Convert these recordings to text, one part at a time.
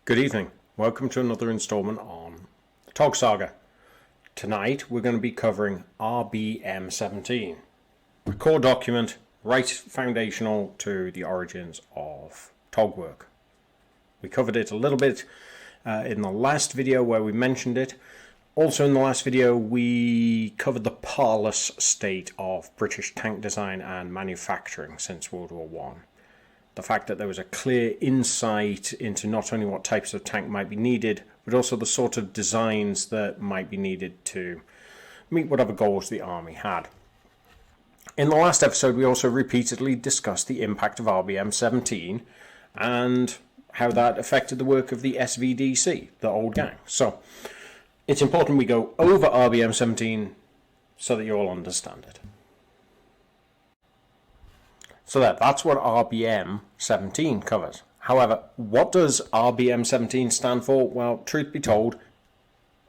Good evening. Welcome to another installment on the TOG Saga. Tonight we're going to be covering RBM 17, a core document right foundational to the origins of TOG work. We covered it a little bit in the last video where we mentioned it. Also in the last video we covered the parlous state of British tank design and manufacturing since World War I. The fact that there was a clear insight into not only what types of tank might be needed, but also the sort of designs that might be needed to meet whatever goals the army had. In the last episode, we also repeatedly discussed the impact of RBM 17 and how that affected the work of the SVDC, the old gang. So it's important we go over RBM 17 so that you all understand it. So that's what RBM 17 covers. However, what does RBM 17 stand for? Well, truth be told,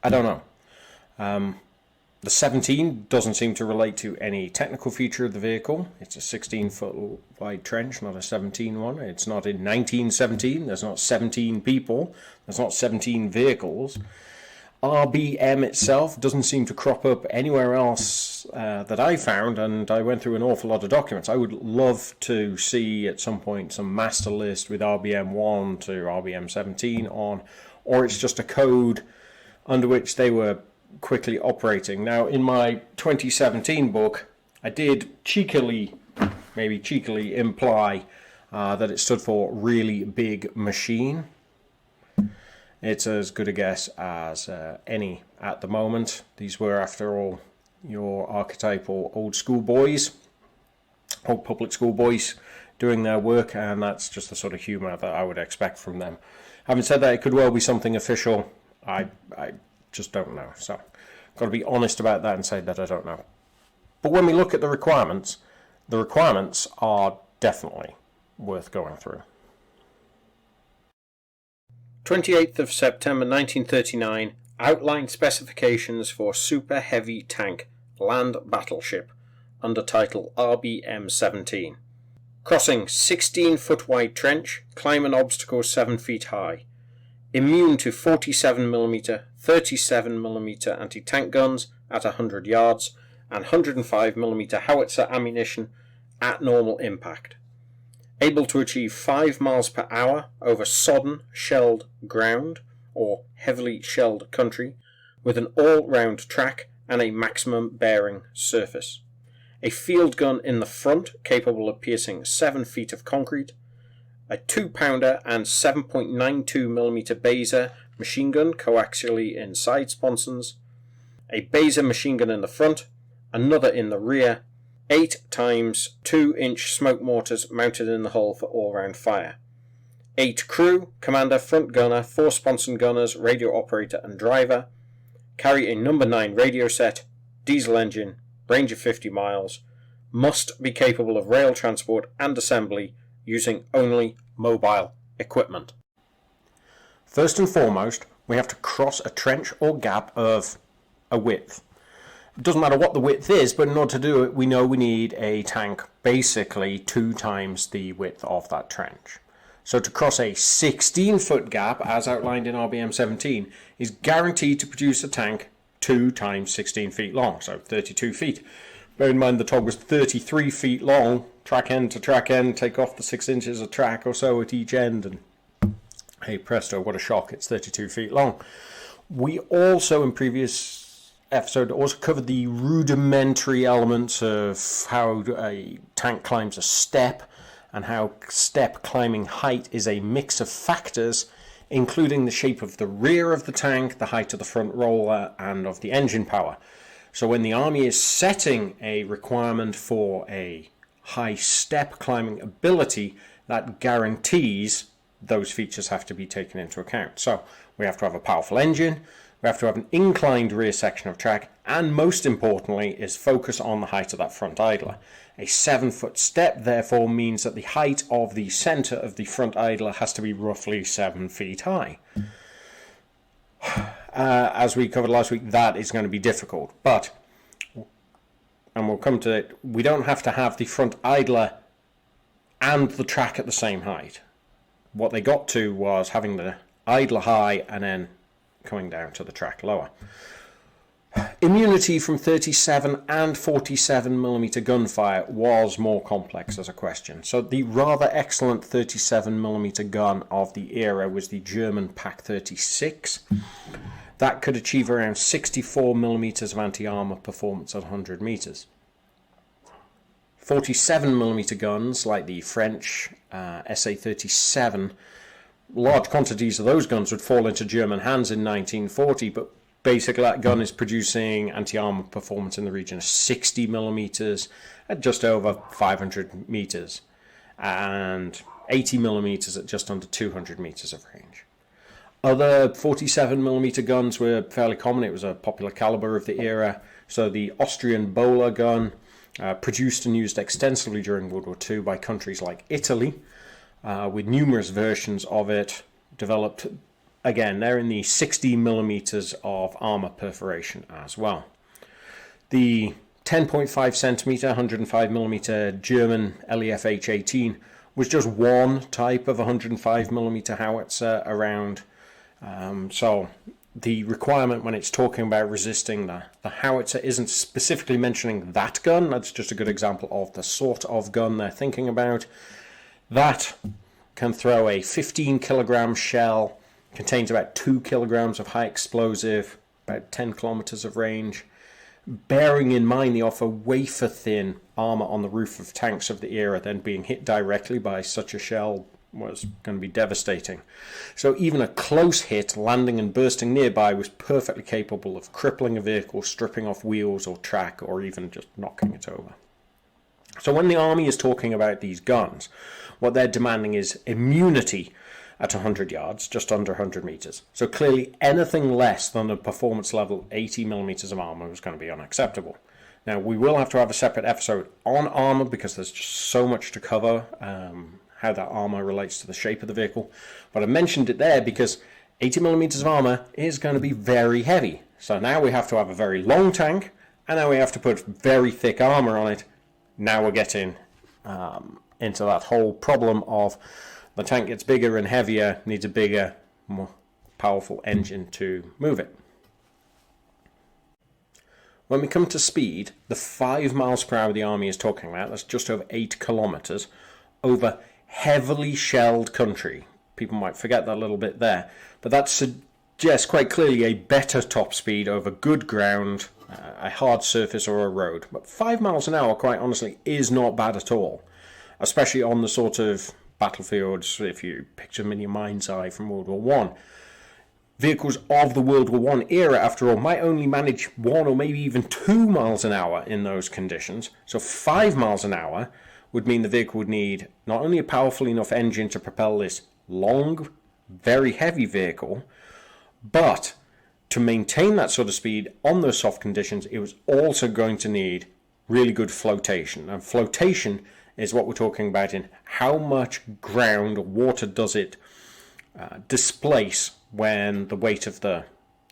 I don't know. The 17 doesn't seem to relate to any technical feature of the vehicle. It's a 16-foot wide trench, not a 17 one. It's not in 1917. There's not 17 people. There's not 17 vehicles. RBM itself doesn't seem to crop up anywhere else that I found, and I went through an awful lot of documents. I would love to see at some point some master list with RBM 1 to RBM 17 on, or it's just a code under which they were quickly operating. Now, in my 2017 book, I did maybe cheekily imply that it stood for really big machine. It's as good a guess as any at the moment. These were, after all, your archetypal old school boys, old public school boys doing their work, and that's just the sort of humour that I would expect from them. Having said that, it could well be something official. I just don't know. So I've got to be honest about that and say that I don't know. But when we look at the requirements are definitely worth going through. 28th of September 1939, outlined specifications for Super Heavy Tank Land Battleship under title RBM 17. Crossing 16-foot wide trench, climb an obstacle 7 feet high. Immune to 47mm, 37mm anti-tank guns at 100 yards and 105mm howitzer ammunition at normal impact. Able to achieve 5 miles per hour over sodden, shelled ground or heavily shelled country with an all-round track and a maximum bearing surface. A field gun in the front capable of piercing 7 feet of concrete. A 2-pounder and 7.92mm Baser machine gun coaxially in side sponsons. A Baser machine gun in the front, another in the rear. 8 times 2-inch smoke mortars mounted in the hull for all-round fire. 8 crew, commander, front gunner, 4 sponson gunners, radio operator and driver. Carry a number 9 radio set, diesel engine, range of 50 miles. Must be capable of rail transport and assembly using only mobile equipment. First and foremost, we have to cross a trench or gap of a width. It doesn't matter what the width is, but in order to do it, we know we need a tank basically 2 times the width of that trench. So to cross a 16-foot gap, as outlined in RBM 17, is guaranteed to produce a tank 2 times 16 feet long, so 32 feet. Bear in mind the TOG was 33 feet long, track end to track end, take off the 6 inches of track or so at each end, and hey presto, what a shock, it's 32 feet long. We also, in previous episode, also covered the rudimentary elements of how a tank climbs a step and how step climbing height is a mix of factors, including the shape of the rear of the tank, the height of the front roller, and of the engine power. So when the army is setting a requirement for a high step climbing ability, that guarantees those features have to be taken into account. So we have to have a powerful engine, we have to have an inclined rear section of track, and most importantly is focus on the height of that front idler. A 7-foot step therefore means that the height of the centre of the front idler has to be roughly 7 feet high. As we covered last week, that is going to be difficult, but, and we'll come to it, we don't have to have the front idler and the track at the same height. What they got to was having the idler high and then coming down to the track lower. Immunity from 37 and 47mm gunfire was more complex as a question. So the rather excellent 37mm gun of the era was the German Pak-36. That could achieve around 64mm of anti-armor performance at 100 meters. 47mm guns like the French SA-37, large quantities of those guns would fall into German hands in 1940, but basically that gun is producing anti-armor performance in the region of 60mm at just over 500 meters and 80mm at just under 200 meters of range. Other 47mm guns were fairly common. It was a popular caliber of the era. So the Austrian Bowler gun, produced and used extensively during World War II by countries like Italy, with numerous versions of it developed. Again, they're in the 60mm of armor perforation as well. The 10.5 centimeter, 105mm German LEF-H-18 was just one type of 105mm howitzer around. So the requirement when it's talking about resisting the howitzer isn't specifically mentioning that gun. That's just a good example of the sort of gun they're thinking about. That can throw a 15 kilogram shell, contains about 2 kilograms of high explosive, about 10 kilometers of range. Bearing in mind they offer wafer thin armor on the roof of tanks of the era, then being hit directly by such a shell was going to be devastating. So even a close hit landing and bursting nearby was perfectly capable of crippling a vehicle, stripping off wheels or track, or even just knocking it over. So when the army is talking about these guns, what they're demanding is immunity at 100 yards, just under 100 meters. So clearly anything less than a performance level 80mm of armor was going to be unacceptable. Now we will have to have a separate episode on armor because there's just so much to cover, how that armor relates to the shape of the vehicle. But I mentioned it there because 80mm of armor is going to be very heavy. So now we have to have a very long tank, and now we have to put very thick armor on it. Now we're getting into that whole problem of the tank gets bigger and heavier, needs a bigger, more powerful engine to move it. When we come to speed, the 5 miles per hour the army is talking about, that's just over 8 kilometers, over heavily shelled country. People might forget that a little bit there, but that suggests quite clearly a better top speed over good ground, a hard surface or a road. But 5 miles an hour, quite honestly, is not bad at all, especially on the sort of battlefields, if you picture them in your mind's eye from World War One. Vehicles of the World War One era, after all, might only manage 1 or maybe even 2 miles an hour in those conditions. So 5 miles an hour would mean the vehicle would need not only a powerful enough engine to propel this long, very heavy vehicle, but to maintain that sort of speed on those soft conditions, it was also going to need really good flotation. And flotation is what we're talking about in how much ground or water does it displace when the weight of the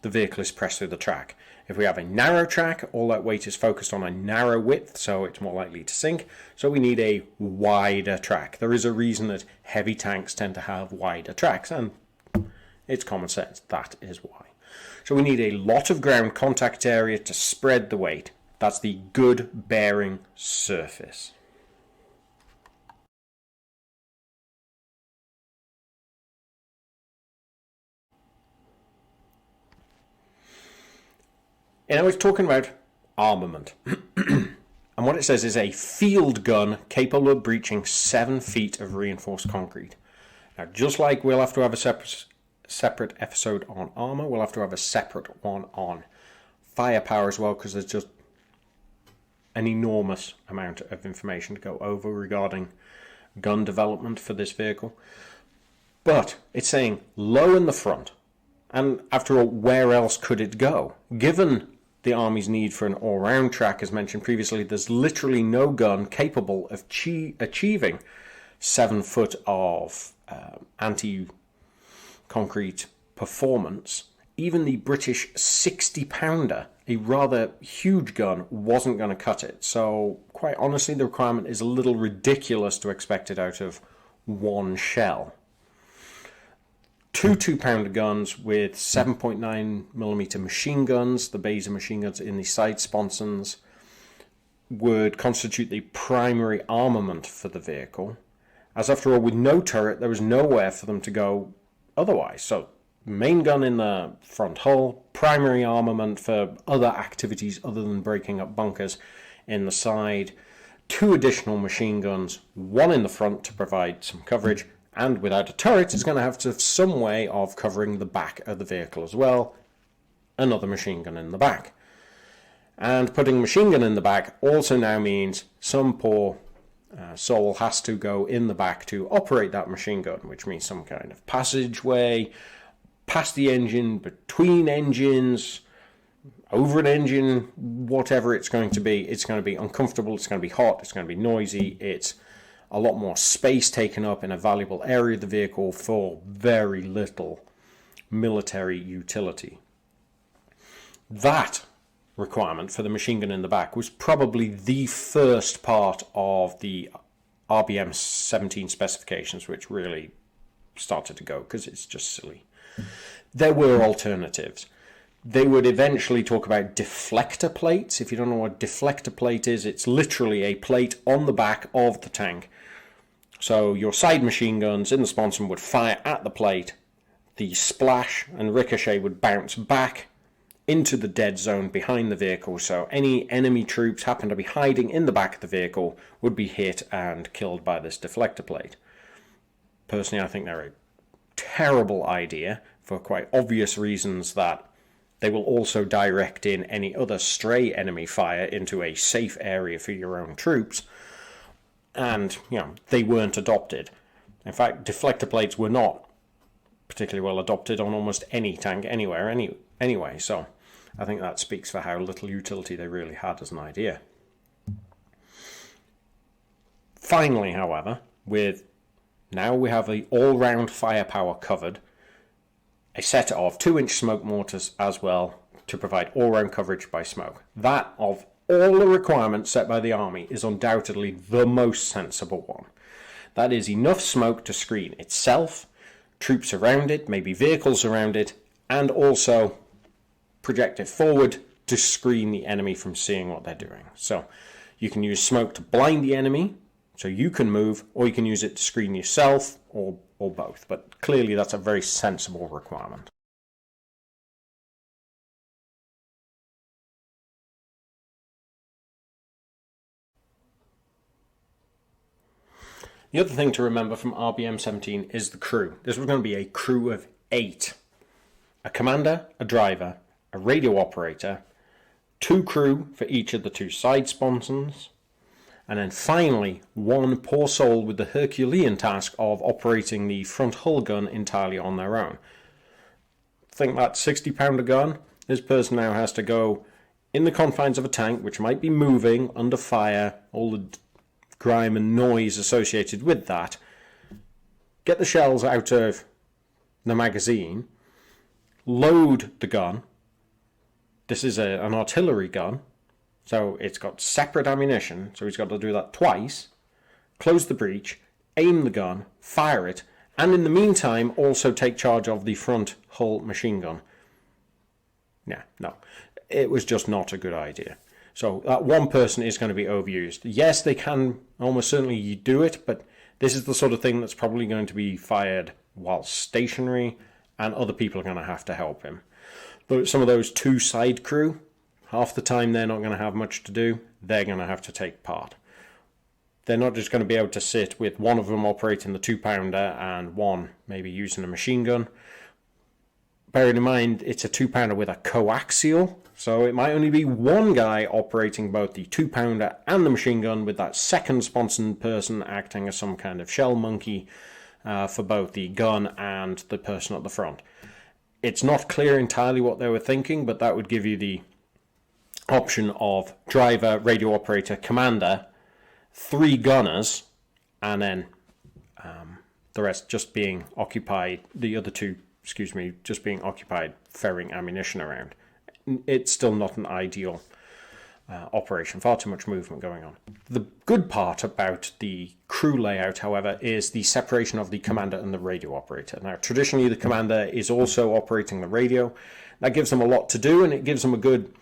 vehicle is pressed through the track. If we have a narrow track, all that weight is focused on a narrow width, so it's more likely to sink. So we need a wider track. There is a reason that heavy tanks tend to have wider tracks, and it's common sense. That is why. So we need a lot of ground contact area to spread the weight. That's the good bearing surface. And I was talking about armament. And what it says is a field gun capable of breaching 7 feet of reinforced concrete. Now, just like we'll have to have a separate episode on armor, we'll have to have a separate one on firepower as well, because there's just an enormous amount of information to go over regarding gun development for this vehicle. But it's saying low in the front. And after all, where else could it go? Given the Army's need for an all-round track, as mentioned previously, there's literally no gun capable of achieving 7 foot of anti-concrete performance. Even the British 60-pounder, a rather huge gun, wasn't going to cut it. So, quite honestly, the requirement is a little ridiculous to expect it out of one shell. two 2-pounder guns with 7.9mm machine guns, the Baser machine guns in the side sponsons, would constitute the primary armament for the vehicle, as after all, with no turret, there was nowhere for them to go otherwise. So, main gun in the front hull, primary armament for other activities other than breaking up bunkers in the side, two additional machine guns, one in the front to provide some coverage, and without a turret, it's going to have to have some way of covering the back of the vehicle as well, another machine gun in the back. And putting a machine gun in the back also now means some poor soul has to go in the back to operate that machine gun, which means some kind of passageway, past the engine, between engines, over an engine, whatever it's going to be. It's going to be uncomfortable, it's going to be hot, it's going to be noisy, it's a lot more space taken up in a valuable area of the vehicle for very little military utility. That requirement for the machine gun in the back was probably the first part of the RBM 17 specifications which really started to go, because it's just silly. There were alternatives. They would eventually talk about deflector plates. If you don't know what a deflector plate is, it's literally a plate on the back of the tank. So your side machine guns in the sponson would fire at the plate, the splash and ricochet would bounce back into the dead zone behind the vehicle, so any enemy troops happen to be hiding in the back of the vehicle would be hit and killed by this deflector plate. Personally, I think they're a terrible idea for quite obvious reasons, that they will also direct in any other stray enemy fire into a safe area for your own troops, and they weren't adopted. In fact, deflector plates were not particularly well adopted on almost any tank anywhere anyway, so I think that speaks for how little utility they really had as an idea. Finally, however, now we have the all-round firepower covered, a set of 2-inch smoke mortars as well to provide all-round coverage by smoke. That, of all the requirements set by the Army, is undoubtedly the most sensible one. That is enough smoke to screen itself, troops around it, maybe vehicles around it, and also project it forward to screen the enemy from seeing what they're doing. So you can use smoke to blind the enemy so you can move, or you can use it to screen yourself, or both. But clearly that's a very sensible requirement. The other thing to remember from RBM 17 is the crew. This was going to be a crew of 8. A commander, a driver, a radio operator, 2 crew for each of the 2 side sponsons, and then finally 1 poor soul with the Herculean task of operating the front hull gun entirely on their own. Think that 60-pounder gun? This person now has to go in the confines of a tank, which might be moving, under fire, all the grime and noise associated with that, get the shells out of the magazine, load the gun. This is an artillery gun, so it's got separate ammunition, so he's got to do that twice, close the breech, aim the gun, fire it, and in the meantime also take charge of the front hull machine gun. No, it was just not a good idea. So that one person is going to be overused. Yes, they can almost certainly do it, but this is the sort of thing that's probably going to be fired while stationary, and other people are going to have to help him. But some of those 2 side crew, half the time they're not going to have much to do. They're going to have to take part. They're not just going to be able to sit with one of them operating the 2-pounder and one maybe using a machine gun. Bearing in mind it's a 2-pounder with a coaxial, so it might only be one guy operating both the 2-pounder and the machine gun, with that second sponsored person acting as some kind of shell monkey for both the gun and the person at the front. It's not clear entirely what they were thinking, but that would give you the option of driver, radio operator, commander, 3 gunners, and then the rest just being occupied, the other 2, just being occupied ferrying ammunition around. It's still not an ideal operation, far too much movement going on. The good part about the crew layout, however, is the separation of the commander and the radio operator. Now, traditionally, the commander is also operating the radio. That gives them a lot to do, and it gives them a good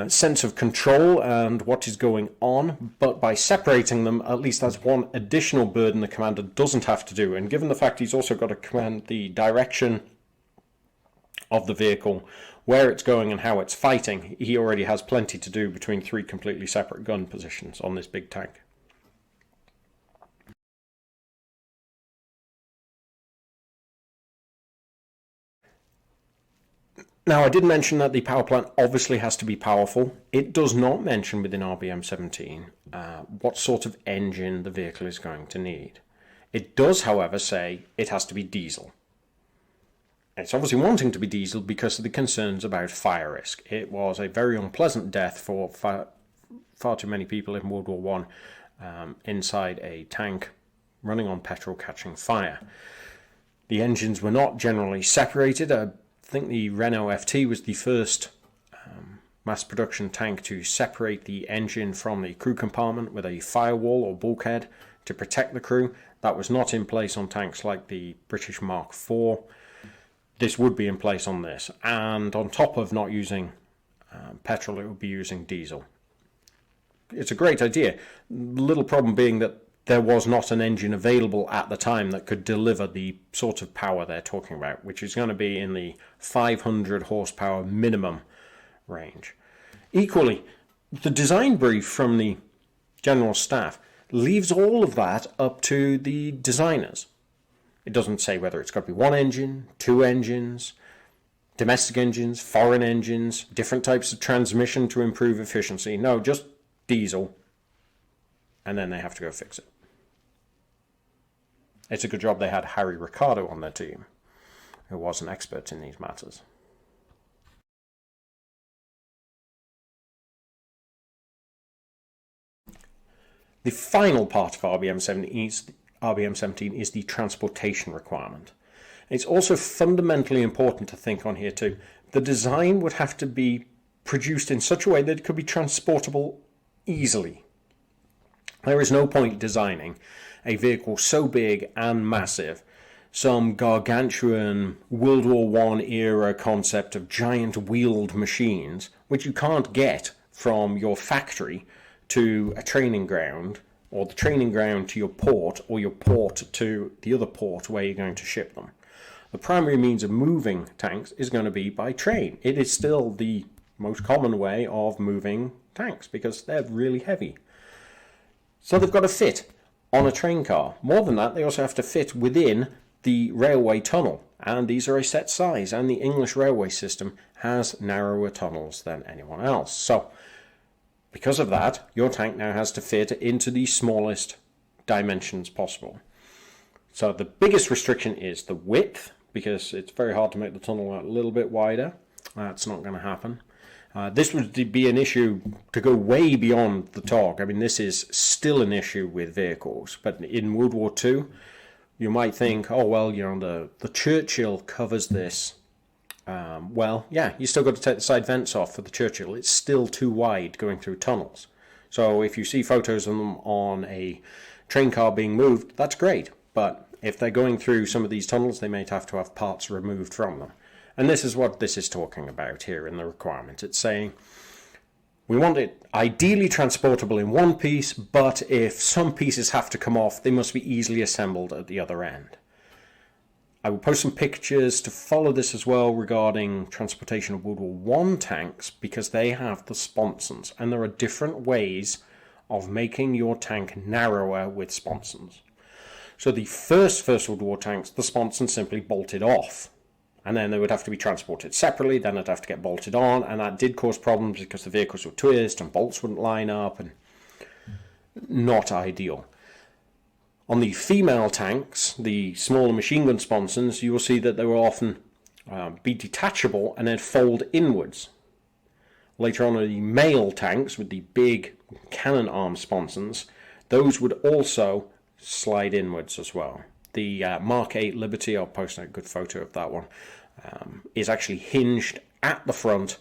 sense of control and what is going on, but by separating them, at least that's one additional burden the commander doesn't have to do. And given the fact he's also got to command the direction of the vehicle, where it's going and how it's fighting, he already has plenty to do between 3 completely separate gun positions on this big tank. Now, I did mention that the power plant obviously has to be powerful. It does not mention within RBM 17 what sort of engine the vehicle is going to need. It does, however, say it has to be diesel. It's obviously wanting to be diesel because of the concerns about fire risk. It was a very unpleasant death for far too many people in World War I inside a tank running on petrol catching fire. The engines were not generally separated. I think the Renault FT was the first mass production tank to separate the engine from the crew compartment with a firewall or bulkhead to protect the crew. That was not in place on tanks like the British Mark IV. This would be in place on this, and on top of not using petrol, it would be using diesel. It's a great idea. The little problem being that there was not an engine available at the time that could deliver the sort of power they're talking about, which is going to be in the 500 horsepower minimum range. Equally, the design brief from the General Staff leaves all of that up to the designers. It doesn't say whether it's got to be 1 engine, 2 engines, domestic engines, foreign engines, different types of transmission to improve efficiency. No, just diesel, and then they have to go fix it. It's a good job they had Harry Ricardo on their team, who was an expert in these matters. The final part of RBM 17 is the transportation requirement. It's also fundamentally important to think on here too. The design would have to be produced in such a way that it could be transportable easily. There is no point designing a vehicle so big and massive, some gargantuan World War I era concept of giant wheeled machines, which you can't get from your factory to a training ground, or the training ground to your port, or your port to the other port where you're going to ship them. The primary means of moving tanks is going to be by train. It is still the most common way of moving tanks because they're really heavy. So they've got to fit on a train car. More than that, they also have to fit within the railway tunnel, and these are a set size, and the English railway system has narrower tunnels than anyone else. So because of that, your tank now has to fit into the smallest dimensions possible. So the biggest restriction is the width, because it's very hard to make the tunnel a little bit wider. That's not going to happen. This would be an issue to go way beyond the TOG. I mean, this is still an issue with vehicles. But in World War II, you might think, oh, well, you know, the Churchill covers this. Well, yeah, you still got to take the side vents off for the Churchill. It's still too wide going through tunnels. So if you see photos of them on a train car being moved, that's great. But if they're going through some of these tunnels, they may have to have parts removed from them. And this is what this is talking about here in the requirement. It's saying we want it ideally transportable in one piece, but if some pieces have to come off, they must be easily assembled at the other end. I will post some pictures to follow this as well regarding transportation of World War I tanks, because they have the sponsons, and there are different ways of making your tank narrower with sponsons. So the first World War tanks, the sponsons simply bolted off, and then they would have to be transported separately, then they'd have to get bolted on, and that did cause problems because the vehicles would twist and bolts wouldn't line up, and not ideal. On the female tanks, the smaller machine gun sponsons, you will see that they will often be detachable and then fold inwards. Later on, the male tanks with the big cannon arm sponsons, those would also slide inwards as well. The Mark 8 Liberty, I'll post a good photo of that one, is actually hinged at the front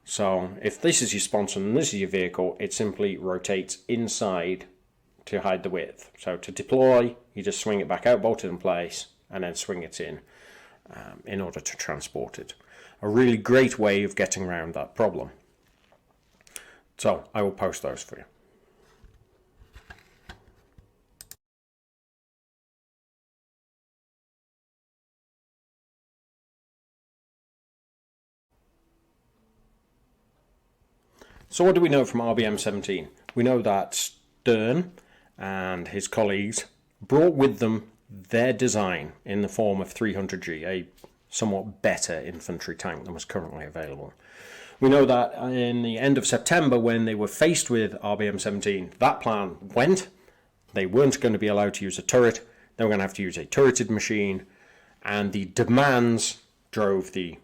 So if this is your sponson and this is your vehicle, it simply rotates inside to hide the width. So to deploy, you just swing it back out, bolt it in place, and then swing it in order to transport it. A really great way of getting around that problem. So I will post those for you. So what do we know from RBM 17? We know that Stern and his colleagues brought with them their design in the form of 300G, a somewhat better infantry tank than was currently available. We know that in the end of September, when they were faced with RBM 17, that plan went. They weren't going to be allowed to use a turret. They were going to have to use a turreted machine, and the demands drove the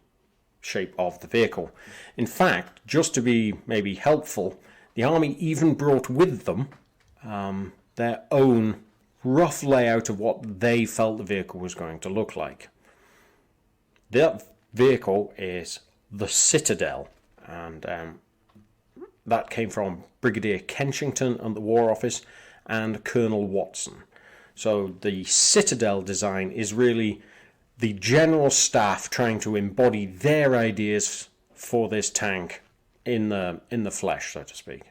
shape of the vehicle. In fact, just to be maybe helpful, the army even brought with them their own rough layout of what they felt the vehicle was going to look like. That vehicle is the Citadel, and that came from Brigadier Kenshington at the War Office and Colonel Watson. So the Citadel design is really the general staff trying to embody their ideas for this tank in the flesh, so to speak.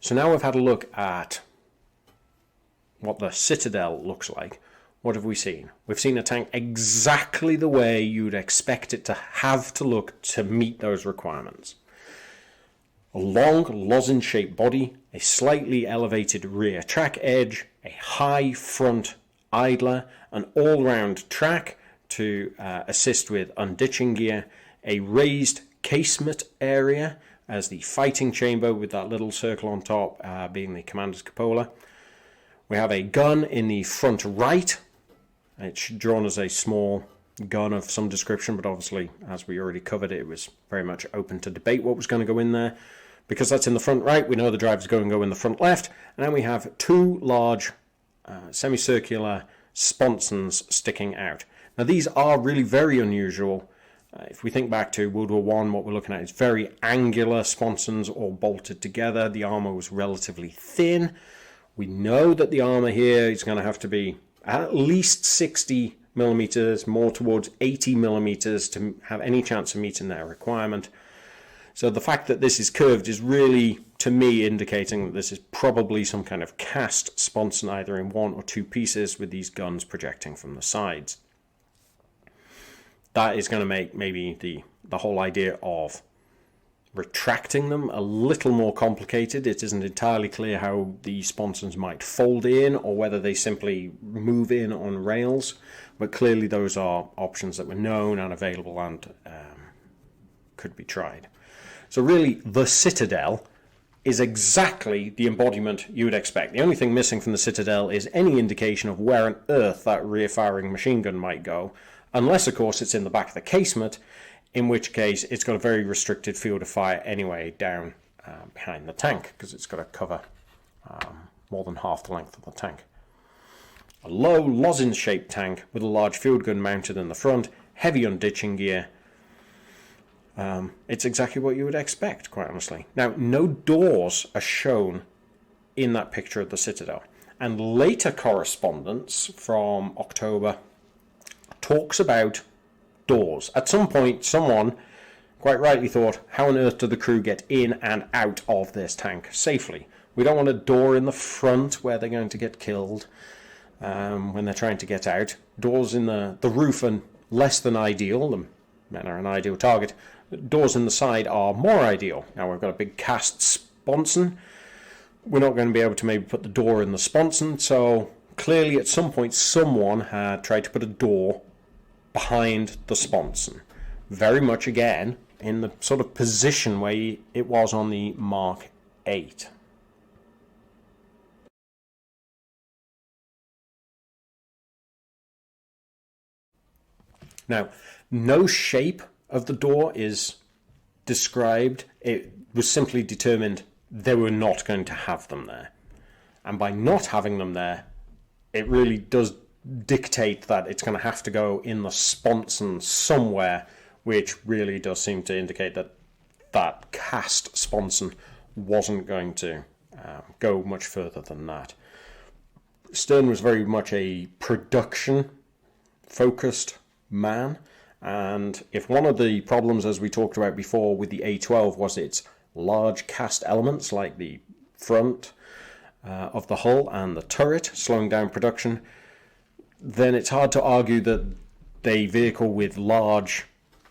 So now we've had a look at what the Citadel looks like. What have we seen? We've seen a tank exactly the way you'd expect it to have to look to meet those requirements. A long lozenge-shaped body, a slightly elevated rear track edge, a high front idler, an all-round track to assist with unditching gear, a raised casemate area as the fighting chamber with that little circle on top being the commander's cupola. We have a gun in the front right. It's drawn as a small gun of some description, but obviously, as we already covered, it was very much open to debate what was going to go in there. Because that's in the front right, we know the driver's going to go in the front left. And then we have two large semicircular sponsons sticking out. Now these are really very unusual. If we think back to World War I, what we're looking at is very angular sponsons all bolted together. The armour was relatively thin. We know that the armour here is going to have to be at least 60 millimeters, more towards 80 millimeters to have any chance of meeting that requirement. So the fact that this is curved is really, to me, indicating that this is probably some kind of cast sponson, either in one or two pieces with these guns projecting from the sides. That is going to make maybe the whole idea of retracting them a little more complicated. It isn't entirely clear how the sponsons might fold in or whether they simply move in on rails, but clearly those are options that were known and available and could be tried. So really, the Citadel is exactly the embodiment you would expect. The only thing missing from the Citadel is any indication of where on earth that rear-firing machine gun might go, unless, of course, it's in the back of the casement, in which case it's got a very restricted field of fire anyway down behind the tank, because it's got to cover more than half the length of the tank. A low, lozenge-shaped tank with a large field gun mounted in the front, heavy unditching gear. It's exactly what you would expect, quite honestly. Now, no doors are shown in that picture of the Citadel. And later correspondence from October talks about doors. At some point, someone quite rightly thought, how on earth do the crew get in and out of this tank safely? We don't want a door in the front where they're going to get killed when they're trying to get out. Doors in the roof are less than ideal. The men are an ideal target. Doors in the side are more ideal. Now we've got a big cast sponson. We're not going to be able to maybe put the door in the sponson, so clearly at some point someone had tried to put a door behind the sponson. Very much again in the sort of position where it was on the Mark 8. Now, no shape of the door is described. It was simply determined they were not going to have them there. And by not having them there, it really does dictate that it's going to have to go in the sponson somewhere, which really does seem to indicate that that cast sponson wasn't going to go much further than that. Stern was very much a production focused man, and if one of the problems, as we talked about before with the A12, was its large cast elements like the front of the hull and the turret slowing down production, then it's hard to argue that a vehicle with large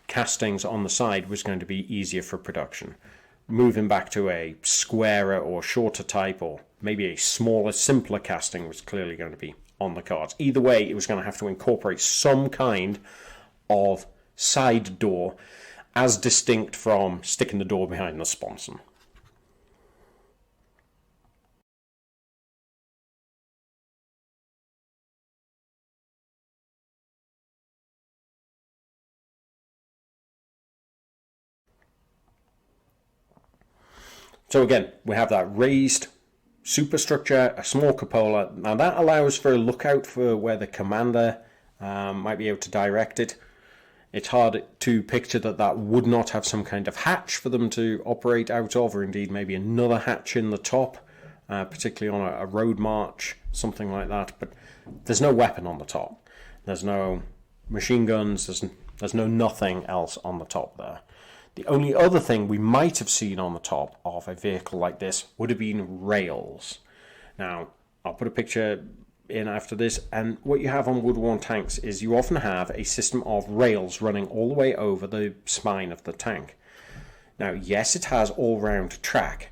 castings on the side was going to be easier for production. Moving back to a squarer or shorter type, or maybe a smaller, simpler casting, was clearly going to be on the cards. Either way, it was going to have to incorporate some kind of side door as distinct from sticking the door behind the sponson. So again, we have that raised superstructure, a small cupola. Now that allows for a lookout for where the commander might be able to direct it. It's hard to picture that that would not have some kind of hatch for them to operate out of, or indeed maybe another hatch in the top, particularly on a road march, something like that. But there's no weapon on the top. There's no machine guns. There's no nothing else on the top there. The only other thing we might have seen on the top of a vehicle like this would have been rails. Now, I'll put a picture in after this, and what you have on World War I tanks is you often have a system of rails running all the way over the spine of the tank. Now, yes, it has all-round track,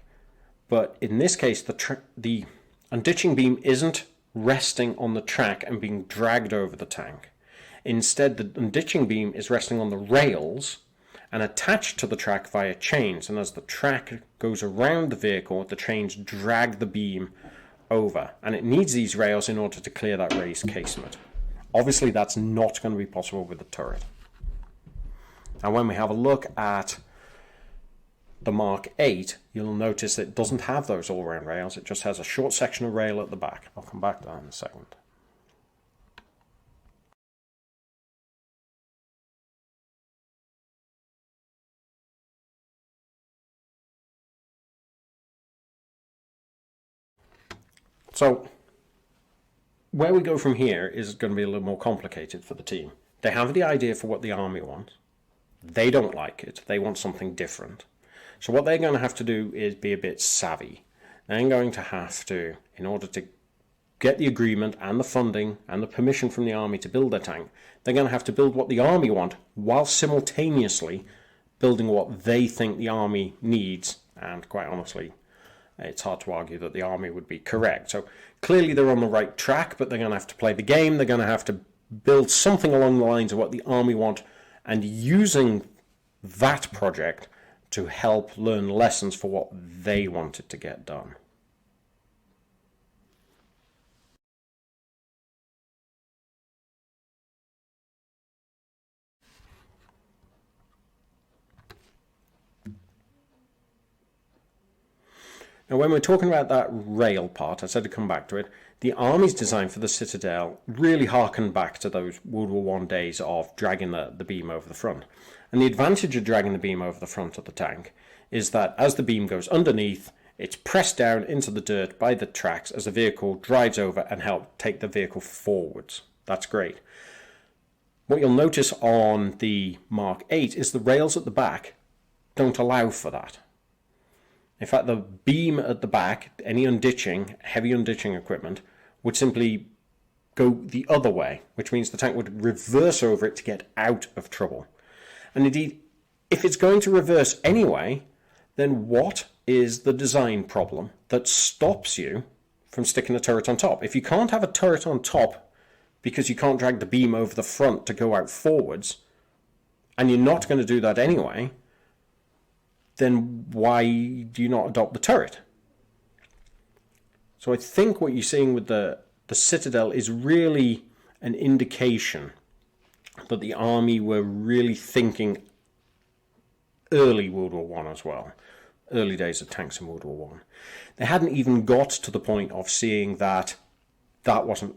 but in this case, the unditching beam isn't resting on the track and being dragged over the tank. Instead, the unditching beam is resting on the rails and attached to the track via chains, and as the track goes around the vehicle, the chains drag the beam over, and it needs these rails in order to clear that raised casement. Obviously that's not going to be possible with the turret. And when we have a look at the Mark 8, you'll notice it doesn't have those all-round rails, it just has a short section of rail at the back. I'll come back to that in a second. So, where we go from here is going to be a little more complicated for the team. They have the idea for what the army wants. They don't like it. They want something different. So what they're going to have to do is be a bit savvy. They're going to have to, in order to get the agreement and the funding and the permission from the army to build their tank, they're going to have to build what the army want while simultaneously building what they think the army needs. And quite honestly, it's hard to argue that the army would be correct. So clearly they're on the right track, but they're going to have to play the game. They're going to have to build something along the lines of what the army want, and using that project to help learn lessons for what they wanted to get done. Now, when we're talking about that rail part, I said to come back to it, the Army's design for the Citadel really harkened back to those World War I days of dragging the beam over the front. And the advantage of dragging the beam over the front of the tank is that as the beam goes underneath, it's pressed down into the dirt by the tracks as the vehicle drives over and helps take the vehicle forwards. That's great. What you'll notice on the Mark 8 is the rails at the back don't allow for that. In fact, the beam at the back, any unditching, heavy unditching equipment, would simply go the other way, which means the tank would reverse over it to get out of trouble. And indeed, if it's going to reverse anyway, then what is the design problem that stops you from sticking a turret on top? If you can't have a turret on top because you can't drag the beam over the front to go out forwards, and you're not going to do that anyway, then why do you not adopt the turret? So I think what you're seeing with the Citadel is really an indication that the Army were really thinking early World War I as well, early days of tanks in World War I. They hadn't even got to the point of seeing that that wasn't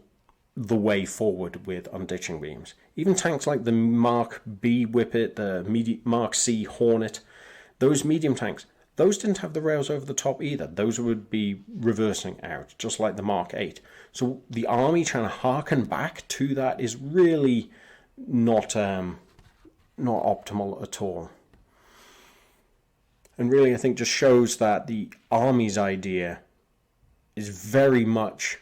the way forward with unditching beams. Even tanks like the Mark B Whippet, the Mark C Hornet, those medium tanks, those didn't have the rails over the top either. Those would be reversing out, just like the Mark 8. So the Army trying to harken back to that is really not optimal at all. And really, I think just shows that the Army's idea is very much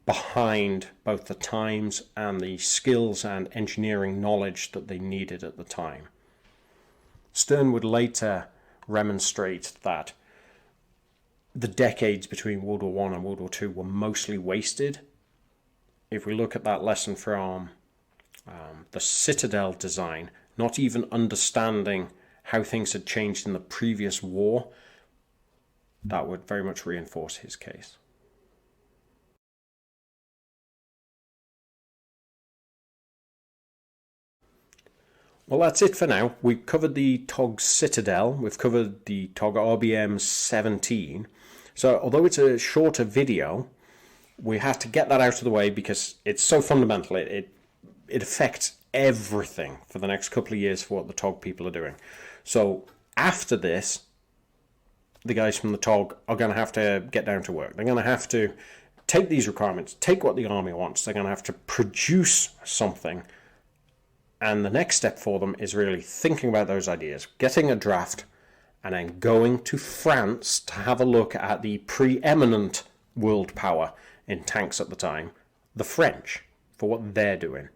behind both the times and the skills and engineering knowledge that they needed at the time. Stern would later remonstrate that the decades between World War I and World War II were mostly wasted. If we look at that lesson from the Citadel design, not even understanding how things had changed in the previous war, that would very much reinforce his case. Well, that's it for now. We've covered the TOG Citadel, we've covered the TOG RBM 17. So although it's a shorter video, we have to get that out of the way because it's so fundamental. It affects everything for the next couple of years for what the TOG people are doing. So after this, the guys from the TOG are going to have to get down to work. They're going to have to take these requirements, take what the Army wants. They're going to have to produce something. And the next step for them is really thinking about those ideas, getting a draft, and then going to France to have a look at the preeminent world power in tanks at the time, the French, for what they're doing.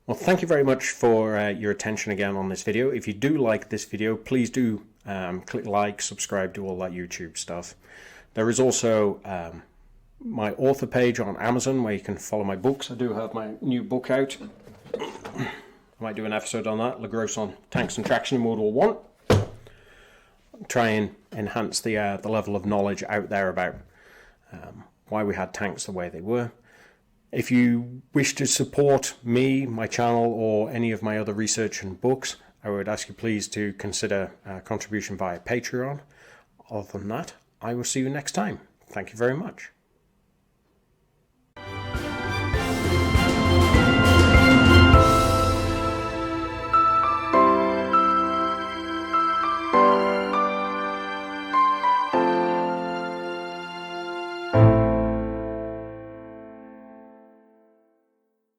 Well, thank you very much for your attention again on this video. If you do like this video, please do click like, subscribe, do all that YouTube stuff. There is also my author page on Amazon where you can follow my books. I do have my new book out. I might do an episode on that, LaGrosse on tanks and traction in World War I. Try and enhance the level of knowledge out there about why we had tanks the way they were. If you wish to support me, my channel, or any of my other research and books, I would ask you please to consider a contribution via Patreon. Other than that, I will see you next time. Thank you very much.